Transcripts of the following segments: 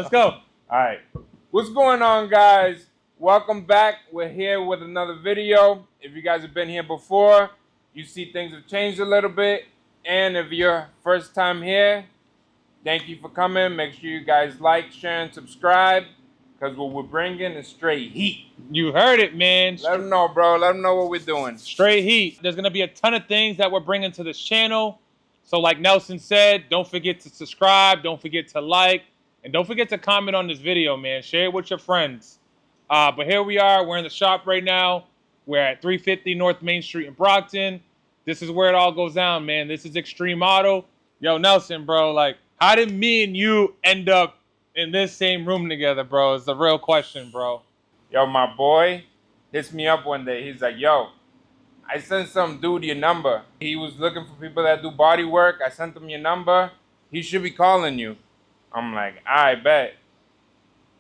Let's go. All right. What's going on, guys? Welcome back. We're here with another video. If you guys have been here before, you see things have changed a little bit. And if you're first time here, thank you for coming. Make sure you guys like, share, and subscribe. Because what we're bringing is straight heat. You heard it, man. Let them know, bro. Let them know what we're doing. Straight heat. There's going to be a ton of things that we're bringing to this channel. So like Nelson said, don't forget to subscribe. Don't forget to like. And don't forget to comment on this video, man. Share it with your friends. But here we are. We're in the shop right now. We're at 350 North Main Street in Brockton. This is where it all goes down, man. This is Extreme Auto. Yo, Nelson, bro, like, how did me and you end up in this same room together, bro? It's the real question, bro. Yo, my boy hits me up one day. He's like, yo, I sent some dude your number. He was looking for people that do body work. I sent him your number. He should be calling you. I'm like, I bet.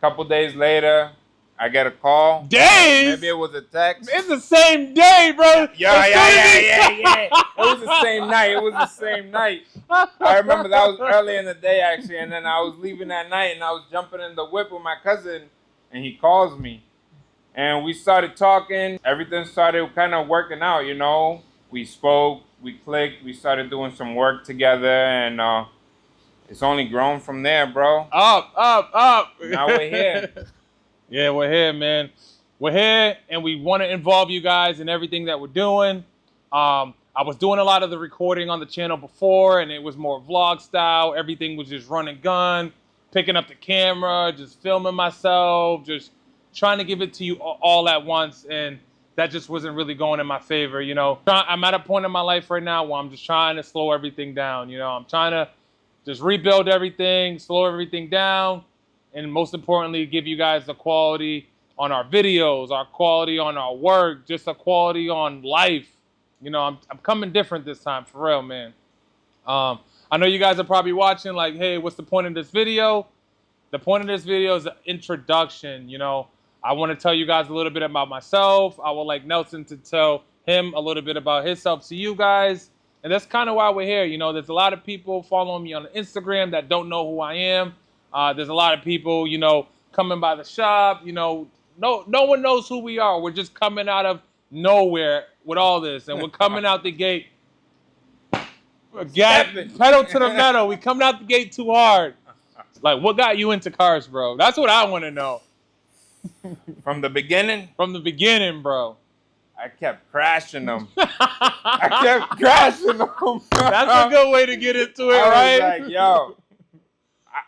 Couple days later, I get a call. Days? Maybe it was a text. It's the same day, bro. Yeah. It was the same night. It was the same night. I remember that was early in the day, actually. And then I was leaving that night, and I was jumping in the whip with my cousin, and he calls me. And we started talking. Everything started kind of working out, you know. We spoke. We clicked. We started doing some work together, and it's only grown from there, bro. Up. Now we're here. Yeah, we're here, man. We're here, and we want to involve you guys in everything that we're doing. I was doing a lot of the recording on the channel before, and it was more vlog style. Everything was just run and gun, picking up the camera, just filming myself, just trying to give it to you all at once, and that just wasn't really going in my favor, you know. I'm at a point in my life right now where I'm just trying to slow everything down, you know. I'm trying to just rebuild everything, slow everything down, and most importantly, give you guys the quality on our videos, our quality on our work, just a quality on life. You know, I'm coming different this time, for real, man. I know you guys are probably watching like, hey, what's the point of this video? The point of this video is an introduction, you know. I want to tell you guys a little bit about myself. I would like Nelson to tell him a little bit about himself to you guys. And that's kind of why we're here. You know, there's a lot of people following me on Instagram that don't know who I am. There's a lot of people, you know, coming by the shop. You know, no one knows who we are. We're just coming out of nowhere with all this. And we're coming out the gate. Pedal to the metal. We coming out the gate too hard. Like, what got you into cars, bro? That's what I want to know. From the beginning? From the beginning, bro. I kept crashing them. I kept crashing them. That's a good way to get into it, right? I was like, yo,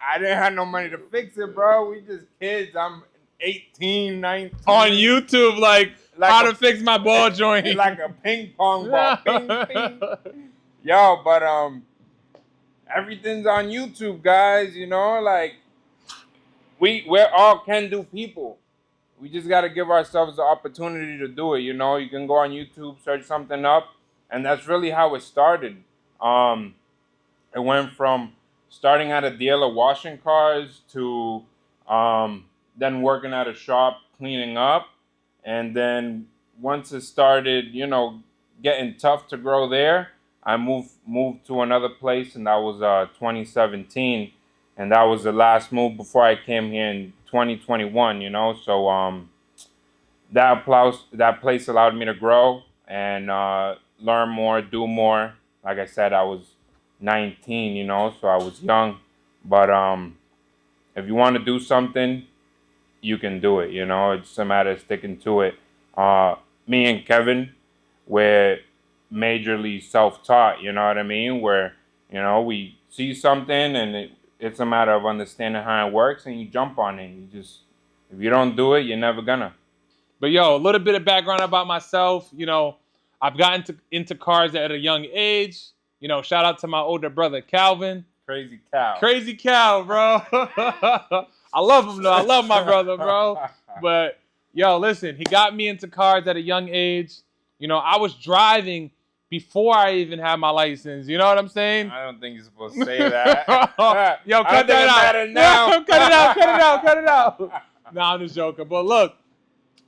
I didn't have no money to fix it, bro. We just kids. I'm 18, 19. On YouTube, like how to fix my ball joint. Like a ping pong ball. Ping, ping. Yo, but everything's on YouTube, guys. You know, like we're all can-do people. We just got to give ourselves the opportunity to do it, you know. You can go on YouTube, search something up, and that's really how it started. It went from starting at a dealer washing cars to then working at a shop cleaning up. And then once it started, you know, getting tough to grow there, I moved to another place, and that was 2017. And that was the last move before I came here in 2021, you know. So that place allowed me to grow and learn more, do more. Like I said, I was 19, you know, so I was young. But if you want to do something, you can do it, you know. It's a matter of sticking to it. Me and Kevin, we're majorly self-taught, you know what I mean? Where, you know, we see something and it's a matter of understanding how it works, and you jump on it. If you don't do it, you're never gonna. But yo, a little bit of background about myself. You know, I've gotten into cars at a young age. You know, shout out to my older brother, Calvin. Crazy Cal. Crazy Cal, bro. I love him, though. I love my brother, bro. But yo, listen, he got me into cars at a young age. You know, I was driving before I even had my license. You know what I'm saying? I don't think you're supposed to say that. Yo, cut that out. Now. Cut it out. No, I'm just joking. But look,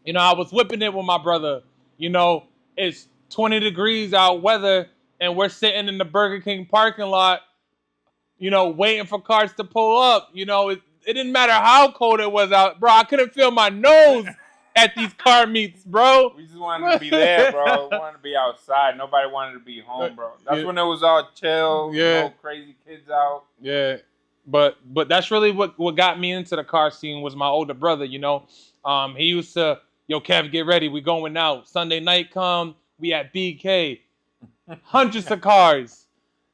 you know, I was whipping it with my brother. You know, it's 20 degrees out weather, and we're sitting in the Burger King parking lot, you know, waiting for cars to pull up. You know, it didn't matter how cold it was out, bro. I couldn't feel my nose at these car meets, bro. We just wanted to be there, bro. We wanted to be outside. Nobody wanted to be home, bro. That's when it was all chill. Yeah. No crazy kids out. Yeah. But that's really what got me into the car scene was my older brother, you know. He used to, yo, Kev, get ready. We going out. Sunday night come. We at BK. Hundreds of cars.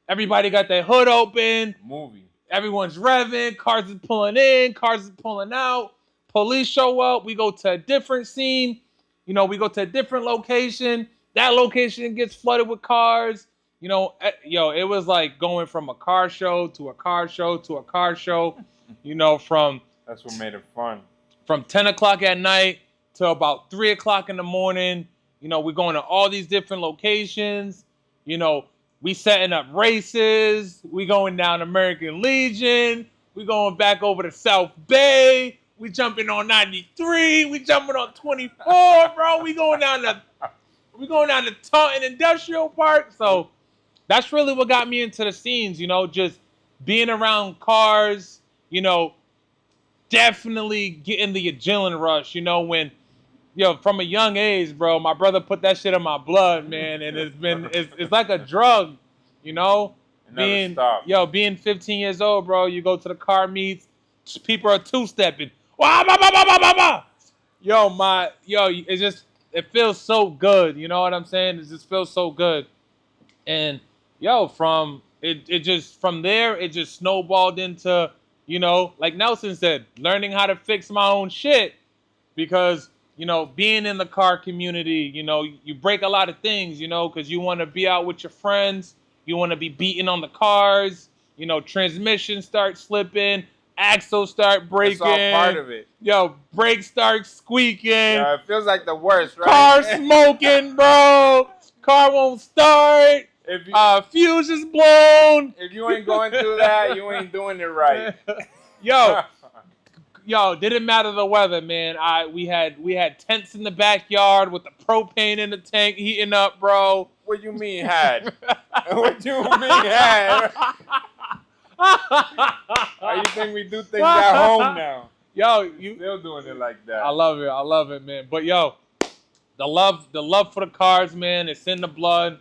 Everybody got their hood open. Movie. Everyone's revving. Cars is pulling in. Cars is pulling out. Police show up. We go to a different scene. You know, we go to a different location. That location gets flooded with cars. You know, yo, it was like going from a car show to a car show to a car show. You know, That's what made it fun. From 10 o'clock at night to about 3 o'clock in the morning. You know, we're going to all these different locations. You know, we setting up races. We going down American Legion. We going back over to South Bay. We jumping on 93. We jumping on 24, bro. We going down to Taunton Industrial Park. So that's really what got me into the scenes, you know, just being around cars, you know, definitely getting the adrenaline rush, you know, when, from a young age, bro, my brother put that shit in my blood, man, and it's like a drug, you know, being 15 years old, bro, you go to the car meets, people are two-stepping, it feels so good, you know what I'm saying? It just feels so good, and from there, it just snowballed into, you know, like Nelson said, learning how to fix my own shit, because, you know, being in the car community, you know, you break a lot of things, you know, because you want to be out with your friends, you want to be beating on the cars, you know, transmissions start slipping, axles start breaking. That's all part of it. Yo, brakes start squeaking. Yeah, it feels like the worst, right? Car smoking, bro. Car won't start. Fuse is blown. If you ain't going through that, you ain't doing it right. Yo, didn't matter the weather, man. We had tents in the backyard with the propane in the tank heating up, bro. What you mean had? What you mean had? How you think we do things at home now? Yo, you still doing it like that? I love it, man. But yo, the love for the cars, man, it's in the blood.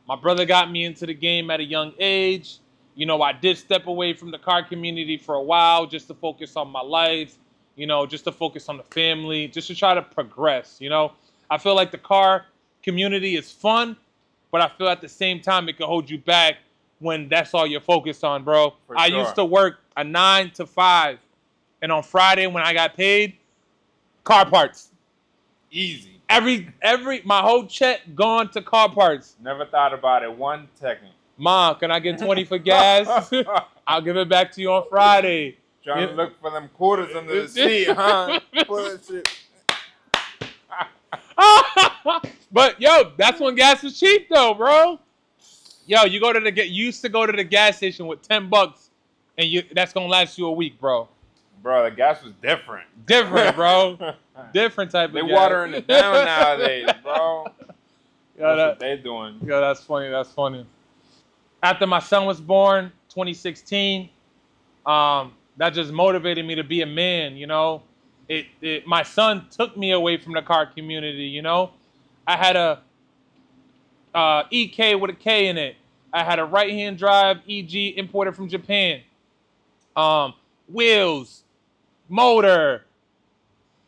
My brother got me into the game at a young age. You know, I did step away from the car community for a while just to focus on my life, you know, just to focus on the family, just to try to progress, you know. I feel like the car community is fun, but I feel at the same time it can hold you back when that's all you're focused on, bro. I used to work a 9 to 5, and on Friday when I got paid, car parts. Easy. My whole check gone to car parts. Never thought about it 1 second. Mom, can I get 20 for gas? I'll give it back to you on Friday. Trying to look for them quarters under the seat, huh? Pull that shit. But yo, that's when gas was cheap though, bro. Yo, you used to go to the gas station with $10, and that's gonna last you a week, bro. Bro, the gas was different. Different, bro. Different type of gas. They watering it down nowadays, bro. That's what they doing. Yo, that's funny. After my son was born, 2016, that just motivated me to be a man, you know. My son took me away from the car community, you know. I had a EK with a K in it. I had a right-hand drive EG imported from Japan. Wheels, motor,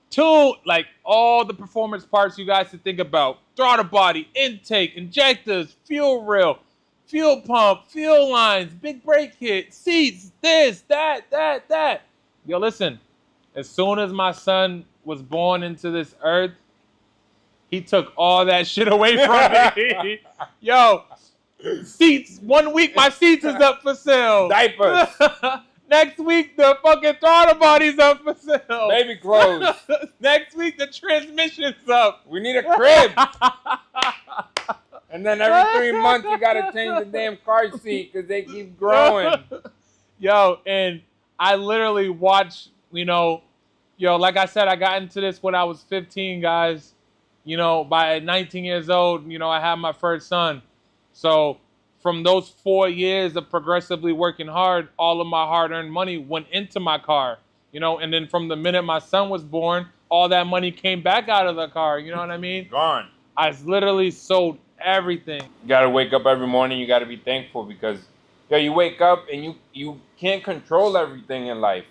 tool, like all the performance parts you guys should think about. Throttle body, intake, injectors, fuel rail, fuel pump, fuel lines, big brake kit, seats, this, that. Yo, listen, as soon as my son was born into this earth, he took all that shit away from me. Yo, seats, 1 week my seats is up for sale. Diapers. Next week the fucking throttle body's up for sale. Baby clothes. Next week the transmission's up. We need a crib. And then every 3 months you gotta change the damn car seat because they keep growing. Yo, and I literally watched, like I said, I got into this when I was 15, guys. By 19 years old, I had my first son. So from those 4 years of progressively working hard, all of my hard-earned money went into my car. you know, and then from the minute my son was born, all that money came back out of the car. You know what I mean? Gone. I literally sold everything. You gotta wake up every morning. You gotta be thankful because, yo, you wake up and you can't control everything in life.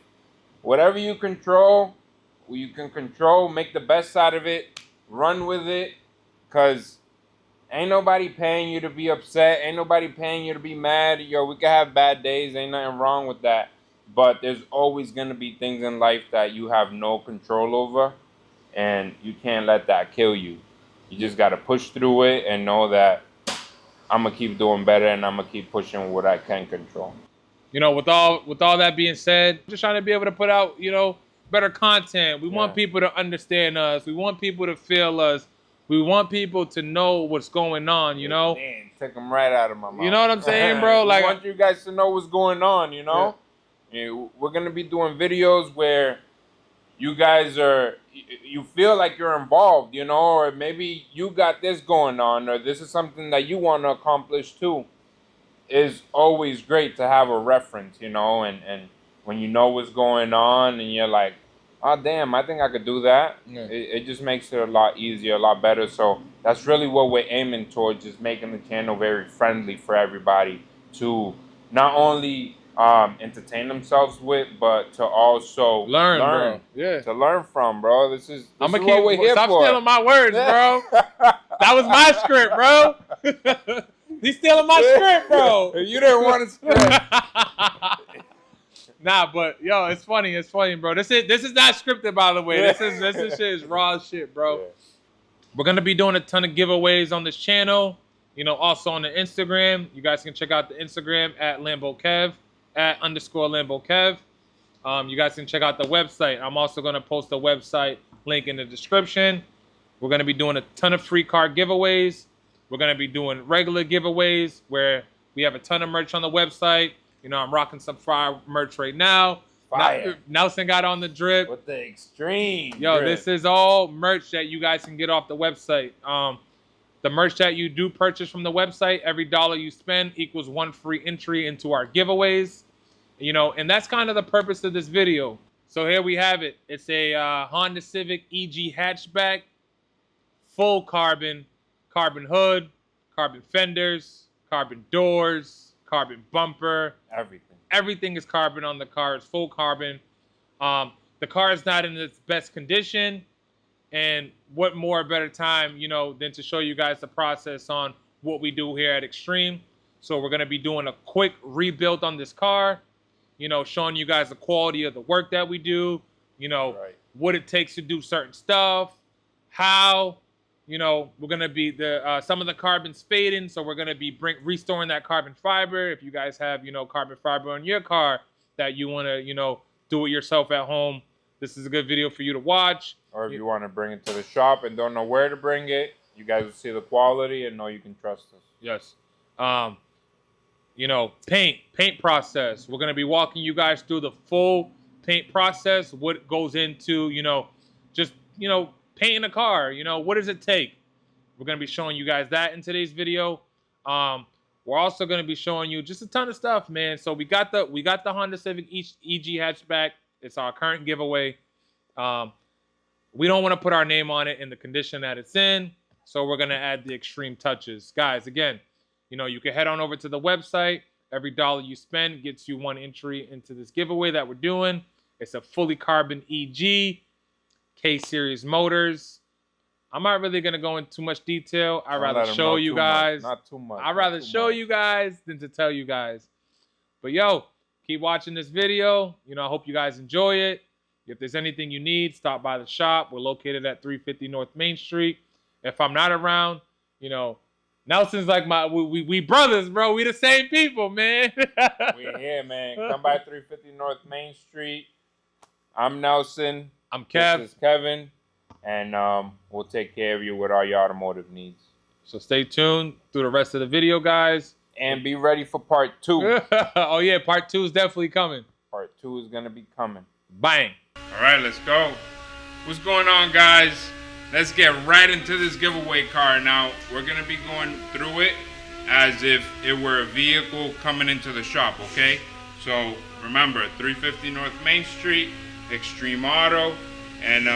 Whatever you control, you can control. Make the best out of it. Run with it, cause ain't nobody paying you to be upset. Ain't nobody paying you to be mad. Yo, we can have bad days. Ain't nothing wrong with that. But there's always gonna be things in life that you have no control over, and you can't let that kill you. You just gotta push through it and know that I'm gonna keep doing better and I'm gonna keep pushing what I can control. You know, with all that being said, just trying to be able to put out, you know, better content. We want people to understand us. We want people to feel us. We want people to know what's going on, you know? Man, took them right out of my mouth. You know what I'm saying, bro? We Like, want you guys to know what's going on, you know? Yeah, we're going to be doing videos where you guys you feel like you're involved, you know? Or maybe you got this going on, or this is something that you want to accomplish too. It's always great to have a reference, you know? And when you know what's going on and you're like, oh, damn, I think I could do that. Yeah. It just makes it a lot easier, a lot better. So that's really what we're aiming towards, just making the channel very friendly for everybody to not only entertain themselves with, but to also learn. Bro. Yeah. To learn from, bro. This is what we're here for. Stop stealing my words, bro. That was my script, bro. He's stealing my script, bro. You didn't want a script. Nah, but yo, it's funny, bro. This is not scripted, by the way. This shit is raw shit, bro. Yeah. We're gonna be doing a ton of giveaways on this channel. You know, also on the Instagram. You guys can check out the Instagram at LamboKev, @_LamboKev. You guys can check out the website. I'm also gonna post the website link in the description. We're gonna be doing a ton of free car giveaways. We're gonna be doing regular giveaways where we have a ton of merch on the website. You know, I'm rocking some fire merch right now. Fire. Nelson got on the drip. With the XTREME Yo, drip. This is all merch that you guys can get off the website. The merch that you do purchase from the website, every dollar you spend equals 1 free entry into our giveaways. You know, and that's kind of the purpose of this video. So here we have it. It's a Honda Civic EG hatchback, full carbon hood, carbon fenders, carbon doors, carbon bumper. Everything is carbon on the car. It's full carbon. The car is not in its best condition. And what more better time, you know, than to show you guys the process on what we do here at XTREME. So we're going to be doing a quick rebuild on this car, you know, showing you guys the quality of the work that we do, you know, what it takes to do certain stuff, how. You know, we're gonna be some of the carbon's fading, so we're gonna be restoring that carbon fiber. If you guys have, you know, carbon fiber on your car that you wanna, you know, do it yourself at home, this is a good video for you to watch. Or if you wanna bring it to the shop and don't know where to bring it, you guys will see the quality and know you can trust us. Yes. You know, paint process. We're gonna be walking you guys through the full paint process. What goes into, you know, just, you know, painting a car, you know, what does it take? We're going to be showing you guys that in today's video. We're also going to be showing you just a ton of stuff, man. So we got the Honda Civic EG hatchback. It's our current giveaway. We don't want to put our name on it in the condition that it's in, so we're going to add the extreme touches. Guys, again, you know, you can head on over to the website. Every dollar you spend gets you 1 entry into this giveaway that we're doing. It's a fully carbon EG. K-Series motors. I'm not really going to go into too much detail. I'd rather show you guys. Not too much. I'd rather show you guys than to tell you guys. But yo, keep watching this video. You know, I hope you guys enjoy it. If there's anything you need, stop by the shop. We're located at 350 North Main Street. If I'm not around, you know, Nelson's like we brothers, bro. We the same people, man. We're here, man. Come by 350 North Main Street. I'm Nelson. I'm Kev. This is Kevin, and we'll take care of you with all your automotive needs. So stay tuned through the rest of the video, guys. And be ready for part 2. Oh, yeah, part 2 is definitely coming. Part 2 is going to be coming. Bang. All right, let's go. What's going on, guys? Let's get right into this giveaway car now. We're going to be going through it as if it were a vehicle coming into the shop, okay? So remember, 350 North Main Street. Extreme Auto, and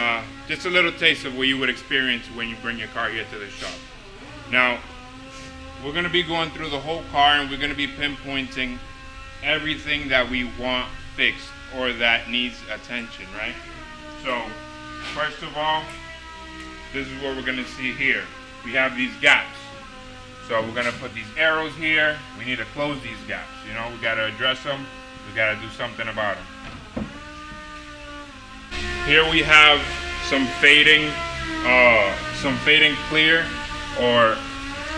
just a little taste of what you would experience when you bring your car here to the shop. Now, we're going to be going through the whole car, and we're going to be pinpointing everything that we want fixed or that needs attention, right? So, first of all, this is what we're going to see here. We have these gaps. So we're going to put these arrows here. We need to close these gaps. You know, we got to address them. We got to do something about them. Here we have some fading clear, or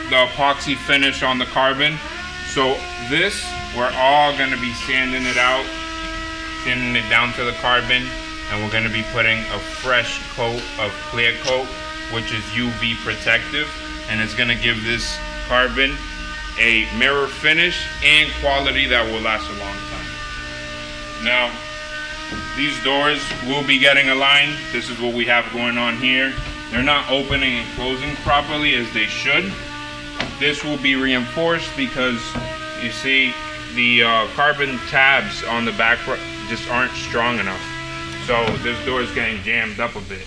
the epoxy finish on the carbon. So this, we're all going to be sanding it out, sanding it down to the carbon, and we're going to be putting a fresh coat of clear coat, which is UV protective, and it's going to give this carbon a mirror finish and quality that will last a long time. Now, these doors will be getting aligned. This is what we have going on here. They're not opening and closing properly as they should. This will be reinforced because you see the carbon tabs on the back just aren't strong enough. So this door is getting jammed up a bit.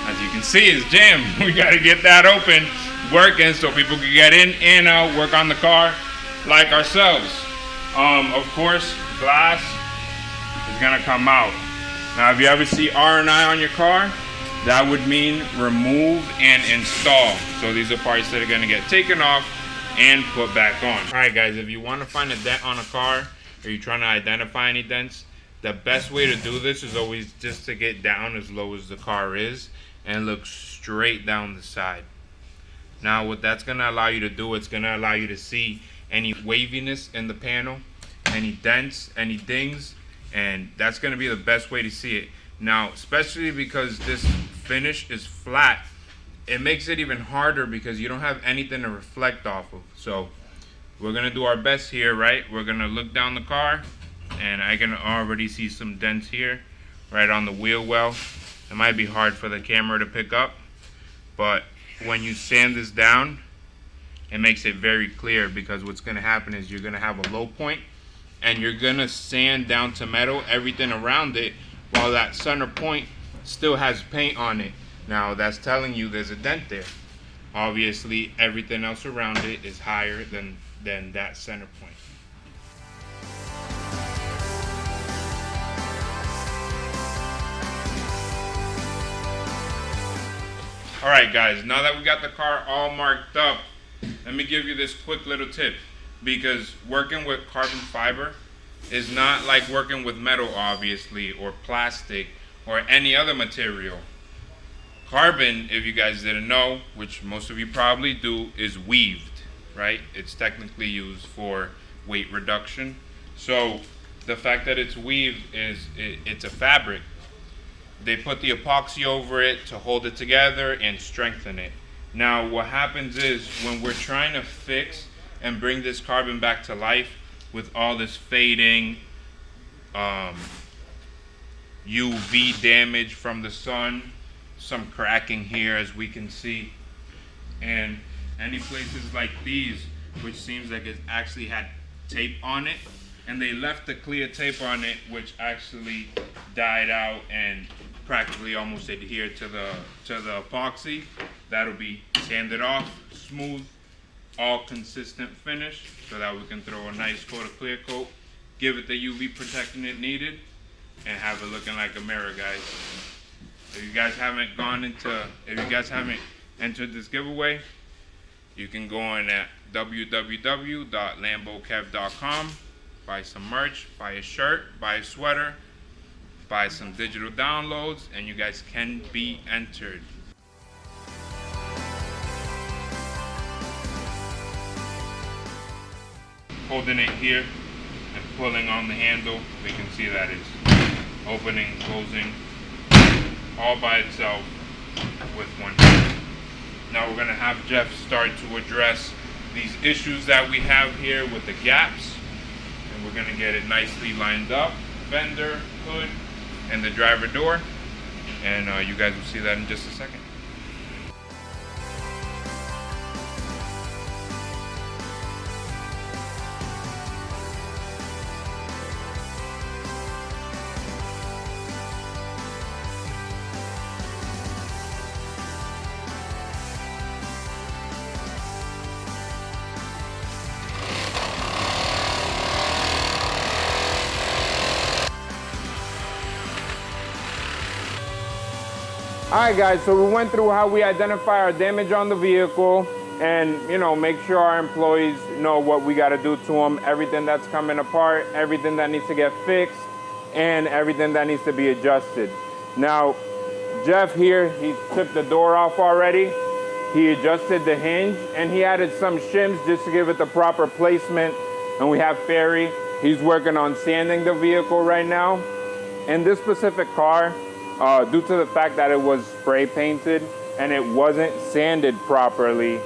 As you can see, it's jammed. We got to get that open, working, so people can get in and out, work on the car like ourselves. Of course, glass is gonna come out. Now, if you ever see R&I on your car, that would mean remove and install. So these are parts that are gonna get taken off and put back on. All right, guys, if you want to find a dent on a car, or you're trying to identify any dents, the best way to do this is always just to get down as low as the car is and look straight down the side. Now, what that's gonna allow you to do, it's gonna allow you to see any waviness in the panel, any dents, any dings, and that's going to be the best way to see it. Now, especially because this finish is flat, it makes it even harder because you don't have anything to reflect off of. So we're going to do our best here, right? We're going to look down the car, and I can already see some dents here right on the wheel well. It might be hard for the camera to pick up, but when you sand this down, it makes it very clear, because what's going to happen is you're going to have a low point and you're going to sand down to metal everything around it, while that center point still has paint on it. Now, that's telling you there's a dent there. Obviously, everything else around it is higher than that center point. All right, guys, now that we got the car all marked up, let me give you this quick little tip, because working with carbon fiber is not like working with metal, obviously, or plastic, or any other material. Carbon, if you guys didn't know, which most of you probably do, is weaved, right? It's technically used for weight reduction. So the fact that it's weaved is it's a fabric. They put the epoxy over it to hold it together and strengthen it. Now, what happens is when we're trying to fix and bring this carbon back to life with all this fading, UV damage from the sun, some cracking here as we can see, and any places like these, which seems like it actually had tape on it, and they left the clear tape on it, which actually died out and practically almost adhered to the epoxy. That'll be sanded off, smooth, all consistent finish, so that we can throw a nice coat of clear coat, give it the UV protection it needed, and have it looking like a mirror, guys. If you guys haven't entered this giveaway, you can go in at www.lambokev.com, buy some merch, buy a shirt, buy a sweater, buy some digital downloads, and you guys can be entered. Holding it here and pulling on the handle, we can see that it's opening, closing, all by itself with one hand. Now we're gonna have Jeff start to address these issues that we have here with the gaps, and we're gonna get it nicely lined up, fender, hood, and the driver door, and you guys will see that in just a second. All right, guys, so we went through how we identify our damage on the vehicle and, you know, make sure our employees know what we got to do to them, everything that's coming apart, everything that needs to get fixed, and everything that needs to be adjusted. Now, Jeff here, he took the door off already. He adjusted the hinge, and he added some shims just to give it the proper placement. And we have Ferry. He's working on sanding the vehicle right now. In this specific car, due to the fact that it was spray painted and it wasn't sanded properly,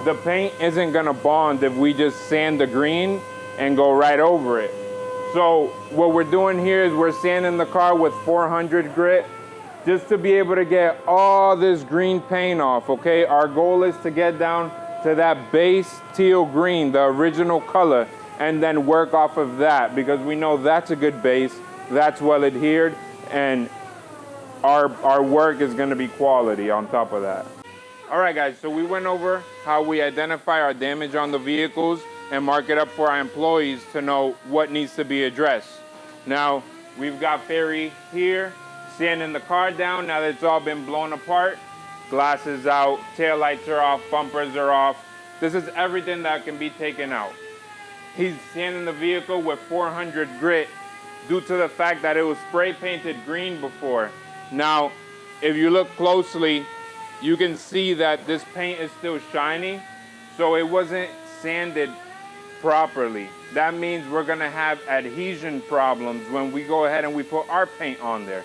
the paint isn't gonna bond if we just sand the green and go right over it. So what we're doing here is we're sanding the car with 400 grit just to be able to get all this green paint off, okay? Our goal is to get down to that base teal green, the original color, and then work off of that because we know that's a good base, that's well adhered, and our work is gonna be quality on top of that. All right, guys, so we went over how we identify our damage on the vehicles and mark it up for our employees to know what needs to be addressed. Now, we've got Ferry here, sanding the car down now that it's all been blown apart. Glasses out, taillights are off, bumpers are off. This is everything that can be taken out. He's sanding the vehicle with 400 grit due to the fact that it was spray painted green before. Now, if you look closely, you can see that this paint is still shiny, so it wasn't sanded properly. That means we're gonna have adhesion problems when we go ahead and we put our paint on there.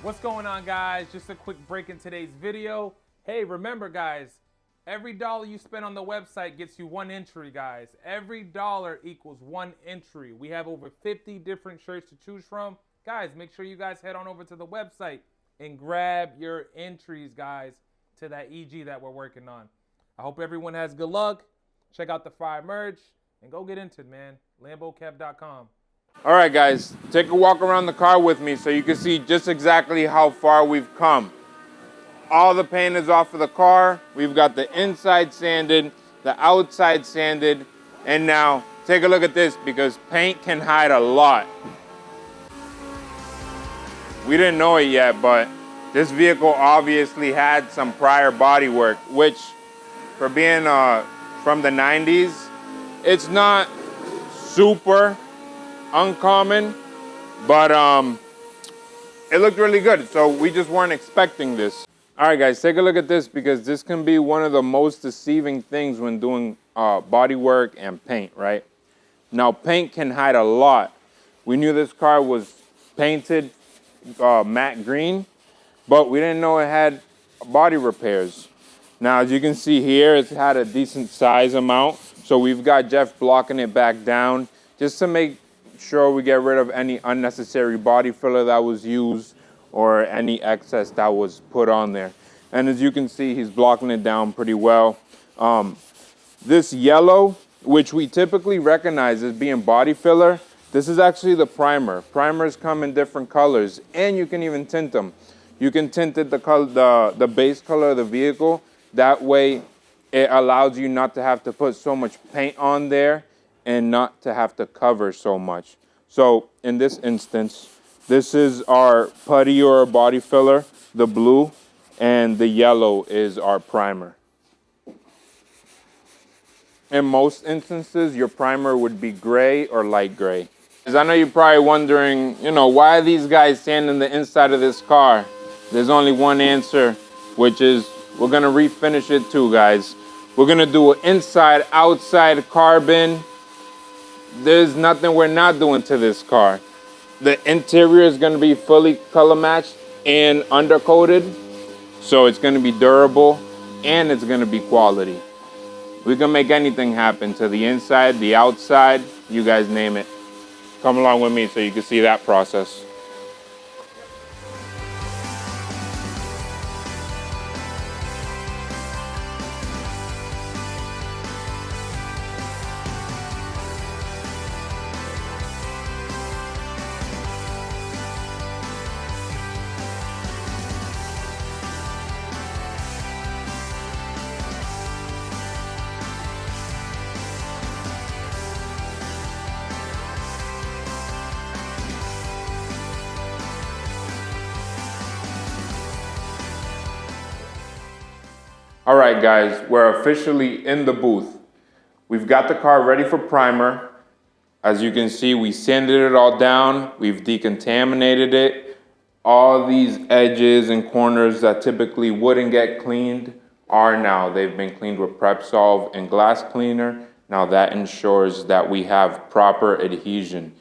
What's going on, guys? Just a quick break in today's video. Hey, remember, guys, every dollar you spend on the website gets you one entry, guys. Every dollar equals one entry. We have over 50 different shirts to choose from. Guys, make sure you guys head on over to the website and grab your entries, guys, to that EG that we're working on. I hope everyone has good luck. Check out the fire merch and go get into it, man. LamboKev.com. All right, guys, take a walk around the car with me so you can see just exactly how far we've come. All the paint is off of the car. We've got the inside sanded, the outside sanded, and now take a look at this because paint can hide a lot. We didn't know it yet, but this vehicle obviously had some prior body work, which for being from the 90s, it's not super uncommon, but it looked really good, so we just weren't expecting this. All right, guys, take a look at this because this can be one of the most deceiving things when doing body work and paint, right? Now, paint can hide a lot. We knew this car was painted matte green, but we didn't know it had body repairs. Now, as you can see here, it's had a decent size amount, so we've got Jeff blocking it back down just to make sure we get rid of any unnecessary body filler that was used or any excess that was put on there. And as you can see, he's blocking it down pretty well. This yellow, which we typically recognize as being body filler, this is actually the primer. Primers come in different colors, and you can even tint them. You can tint it the base color of the vehicle. That way, it allows you not to have to put so much paint on there and not to have to cover so much. So in this instance, this is our putty or body filler, the blue, and the yellow is our primer. In most instances, your primer would be gray or light gray. As I know you're probably wondering, you know, why are these guys sanding the inside of this car? There's only one answer, which is we're gonna refinish it too, guys. We're gonna do an inside-outside carbon. There's nothing we're not doing to this car. The interior is going to be fully color matched and undercoated, so it's going to be durable and it's going to be quality. We can make anything happen to the inside, the outside, you guys name it. Come along with me so you can see that process. All right, guys, we're officially in the booth. We've got the car ready for primer. As you can see, we sanded it all down. We've decontaminated it. All these edges and corners that typically wouldn't get cleaned are now. They've been cleaned with Prep Solve and glass cleaner. Now that ensures that we have proper adhesion.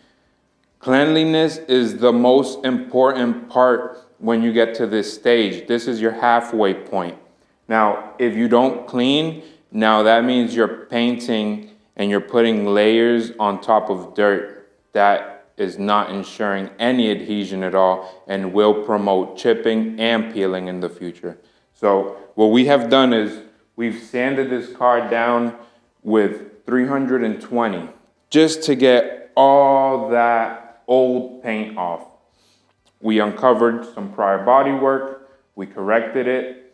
Cleanliness is the most important part when you get to this stage. This is your halfway point. Now, if you don't clean, now that means you're painting and you're putting layers on top of dirt. That is not ensuring any adhesion at all and will promote chipping and peeling in the future. So what we have done is we've sanded this car down with 320 just to get all that old paint off. We uncovered some prior body work, we corrected it,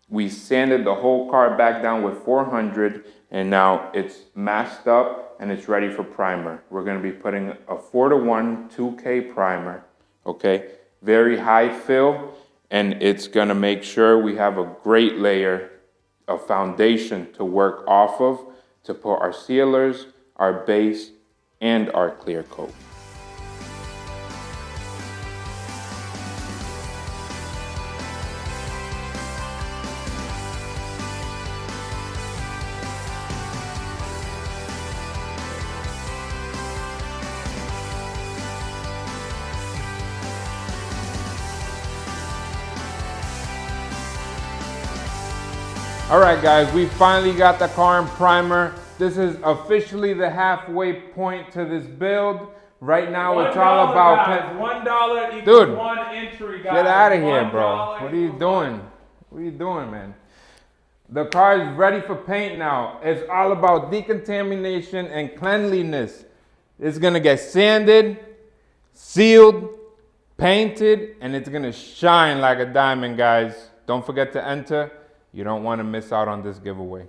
we sanded the whole car back down with 400, and now it's masked up and it's ready for primer. We're gonna be putting a 4:1 2K primer, okay? Very high fill, and it's gonna make sure we have a great layer of foundation to work off of to put our sealers, our base, and our clear coat. All right, guys, we finally got the car in primer. This is officially the halfway point to this build. Right now, it's all about... Guys, $1 equals Dude, one entry, guys. get out of here, bro. $1 What are you doing? What are you doing, man? The car is ready for paint now. It's all about decontamination and cleanliness. It's gonna get sanded, sealed, painted, and it's gonna shine like a diamond, guys. Don't forget to enter. You don't want to miss out on this giveaway.